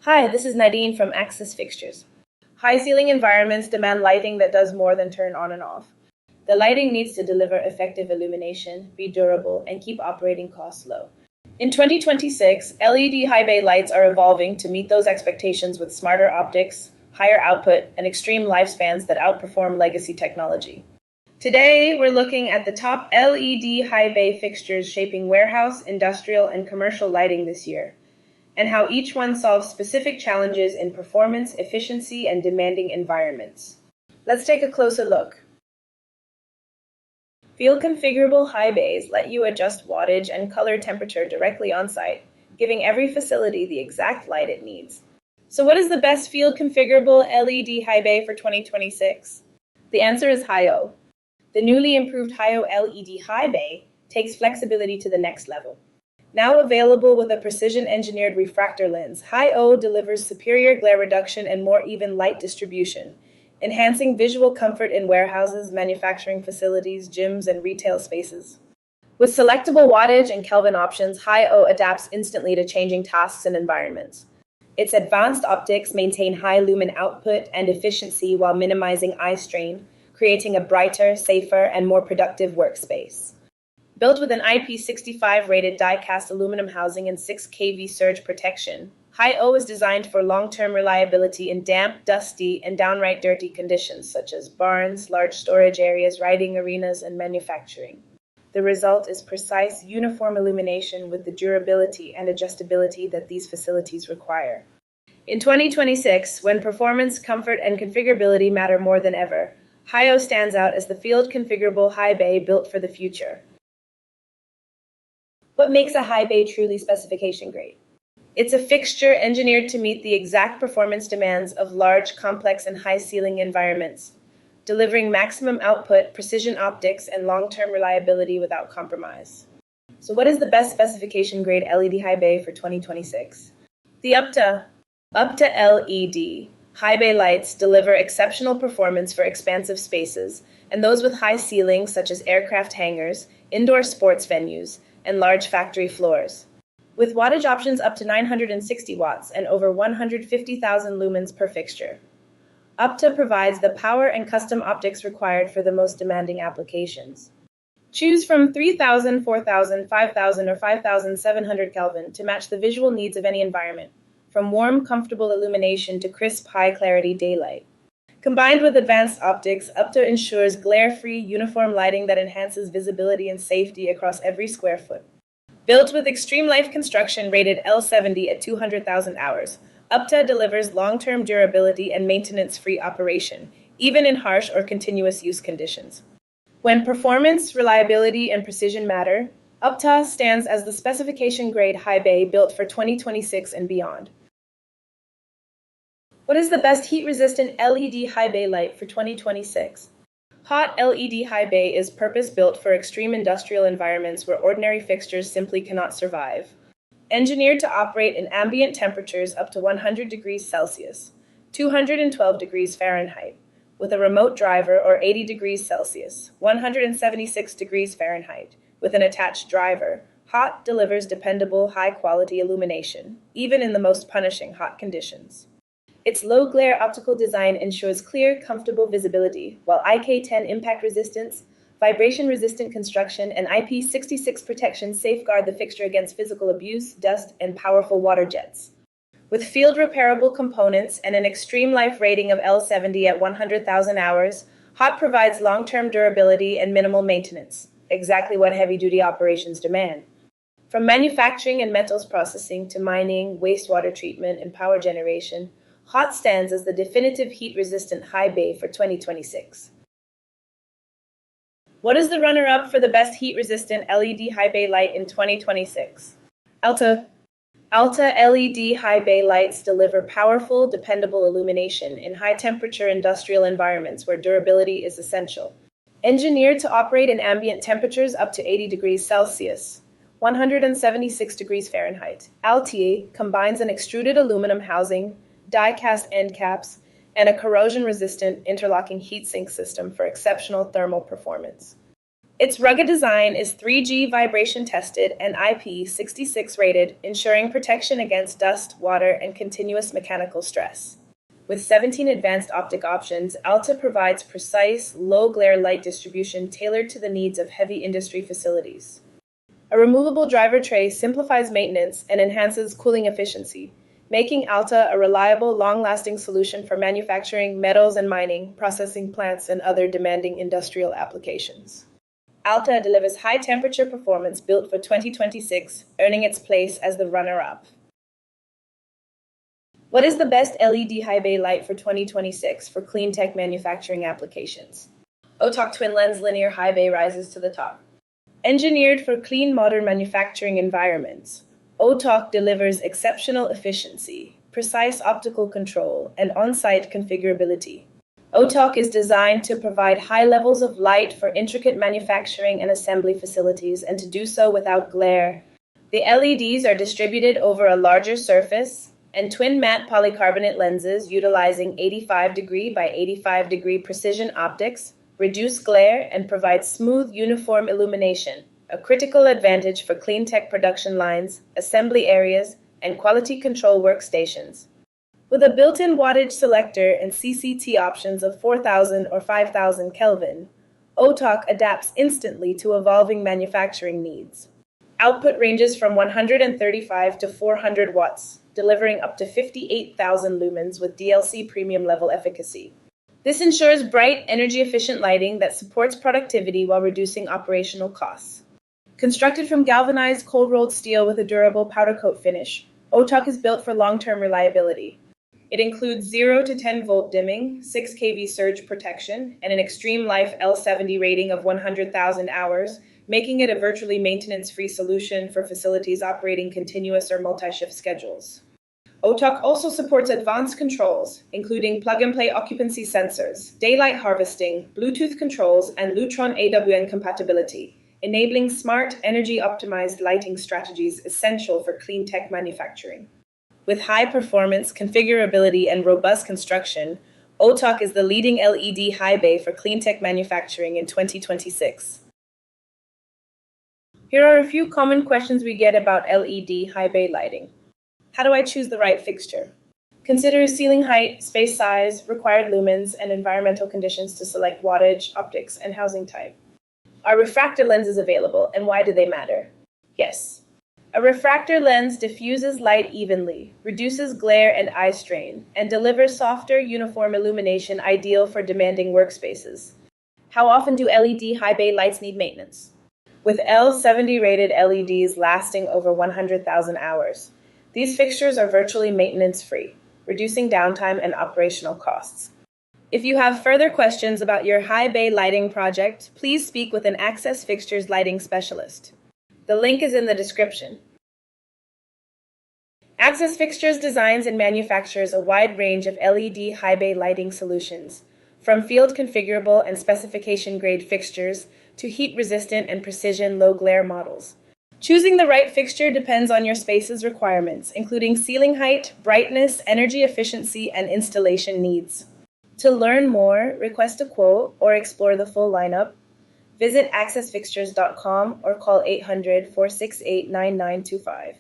Hi, this is Nadine from Axis Fixtures. High ceiling environments demand lighting that does more than turn on and off. The lighting needs to deliver effective illumination, be durable, and keep operating costs low. In 2026, LED high bay lights are evolving to meet those expectations with smarter optics, higher output, and extreme lifespans that outperform legacy technology. Today, we're looking at the top LED high bay fixtures shaping warehouse, industrial, and commercial lighting this year, and how each one solves specific challenges in performance, efficiency, and demanding environments. Let's take a closer look. Field configurable high bays let you adjust wattage and color temperature directly on site, giving every facility the exact light it needs. So what is the best field configurable LED high bay for 2026? The answer is Hi-O. The newly improved Hi-O LED high bay takes flexibility to the next level. Now available with a precision-engineered refractor lens, Hi-O delivers superior glare reduction and more even light distribution, enhancing visual comfort in warehouses, manufacturing facilities, gyms, and retail spaces. With selectable wattage and Kelvin options, Hi-O adapts instantly to changing tasks and environments. Its advanced optics maintain high lumen output and efficiency while minimizing eye strain, creating a brighter, safer, and more productive workspace. Built with an IP65 rated die-cast aluminum housing and 6 kV surge protection, Hi-O is designed for long-term reliability in damp, dusty, and downright dirty conditions such as barns, large storage areas, riding arenas, and manufacturing. The result is precise, uniform illumination with the durability and adjustability that these facilities require. In 2026, when performance, comfort, and configurability matter more than ever, Hi-O stands out as the field configurable high bay built for the future. What makes a high bay truly specification grade? It's a fixture engineered to meet the exact performance demands of large, complex, and high ceiling environments, delivering maximum output, precision optics, and long-term reliability without compromise. So what is the best specification grade LED high bay for 2026? The UPTA LED high bay lights deliver exceptional performance for expansive spaces, and those with high ceilings such as aircraft hangars, indoor sports venues, and large factory floors. With wattage options up to 960 watts and over 150,000 lumens per fixture, UPTA provides the power and custom optics required for the most demanding applications. Choose from 3000, 4000, 5000, or 5700 Kelvin to match the visual needs of any environment, from warm, comfortable illumination to crisp, high-clarity daylight. Combined with advanced optics, UPTA ensures glare-free, uniform lighting that enhances visibility and safety across every square foot. Built with extreme life construction rated L70 at 200,000 hours, UPTA delivers long-term durability and maintenance-free operation, even in harsh or continuous use conditions. When performance, reliability, and precision matter, UPTA stands as the specification-grade high bay built for 2026 and beyond. What is the best heat-resistant LED high bay light for 2026? Hot LED high bay is purpose-built for extreme industrial environments where ordinary fixtures simply cannot survive. Engineered to operate in ambient temperatures up to 100 degrees Celsius, 212 degrees Fahrenheit, with a remote driver, or 80 degrees Celsius, 176 degrees Fahrenheit, with an attached driver, HOT delivers dependable, high-quality illumination, even in the most punishing hot conditions. Its low-glare optical design ensures clear, comfortable visibility, while IK10 impact resistance, vibration-resistant construction, and IP66 protection safeguard the fixture against physical abuse, dust, and powerful water jets. With field-repairable components and an extreme life rating of L70 at 100,000 hours, HOT provides long-term durability and minimal maintenance, exactly what heavy-duty operations demand. From manufacturing and metals processing to mining, wastewater treatment, and power generation, HOT stands as the definitive heat-resistant high bay for 2026. What is the runner-up for the best heat-resistant LED high bay light in 2026? Alta LED high bay lights deliver powerful, dependable illumination in high-temperature industrial environments where durability is essential. Engineered to operate in ambient temperatures up to 80 degrees Celsius, 176 degrees Fahrenheit, Alta combines an extruded aluminum housing, die-cast end caps, and a corrosion-resistant interlocking heatsink system for exceptional thermal performance. Its rugged design is 3G vibration tested and IP66 rated, ensuring protection against dust, water, and continuous mechanical stress. With 17 advanced optic options, Alta provides precise, low-glare light distribution tailored to the needs of heavy industry facilities. A removable driver tray simplifies maintenance and enhances cooling efficiency, making Alta a reliable, long-lasting solution for manufacturing, metals and mining, processing plants, and other demanding industrial applications. Alta delivers high-temperature performance built for 2026, earning its place as the runner-up. What is the best LED high bay light for 2026 for clean tech manufacturing applications? OTOC Twin Lens Linear High Bay rises to the top. Engineered for clean modern manufacturing environments, OTOC delivers exceptional efficiency, precise optical control, and on-site configurability. OTOC is designed to provide high levels of light for intricate manufacturing and assembly facilities, and to do so without glare. The LEDs are distributed over a larger surface, and twin matte polycarbonate lenses utilizing 85° by 85° precision optics reduce glare and provide smooth, uniform illumination, a critical advantage for clean tech production lines, assembly areas, and quality control workstations. With a built-in wattage selector and CCT options of 4000 or 5000 Kelvin, OTOC adapts instantly to evolving manufacturing needs. Output ranges from 135 to 400 watts, delivering up to 58,000 lumens with DLC premium level efficacy. This ensures bright, energy-efficient lighting that supports productivity while reducing operational costs. Constructed from galvanized cold-rolled steel with a durable powder coat finish, OTOC is built for long-term reliability. It includes 0 to 10 volt dimming, 6 kV surge protection, and an extreme life L70 rating of 100,000 hours, making it a virtually maintenance-free solution for facilities operating continuous or multi-shift schedules. OTOC also supports advanced controls, including plug-and-play occupancy sensors, daylight harvesting, Bluetooth controls, and Lutron AWN compatibility, enabling smart, energy-optimized lighting strategies essential for clean tech manufacturing. With high performance, configurability, and robust construction, OTOC is the leading LED high bay for clean tech manufacturing in 2026. Here are a few common questions we get about LED high bay lighting. How do I choose the right fixture? Consider ceiling height, space size, required lumens, and environmental conditions to select wattage, optics, and housing type. Are refractor lenses available, and why do they matter? Yes. A refractor lens diffuses light evenly, reduces glare and eye strain, and delivers softer, uniform illumination ideal for demanding workspaces. How often do LED high bay lights need maintenance? With L70 rated LEDs lasting over 100,000 hours, these fixtures are virtually maintenance-free, reducing downtime and operational costs. If you have further questions about your high bay lighting project, please speak with an Access Fixtures lighting specialist. The link is in the description. Access Fixtures designs and manufactures a wide range of LED high bay lighting solutions, from field configurable and specification-grade fixtures to heat-resistant and precision low-glare models. Choosing the right fixture depends on your space's requirements, including ceiling height, brightness, energy efficiency, and installation needs. To learn more, request a quote, or explore the full lineup, visit accessfixtures.com or call 800-468-9925.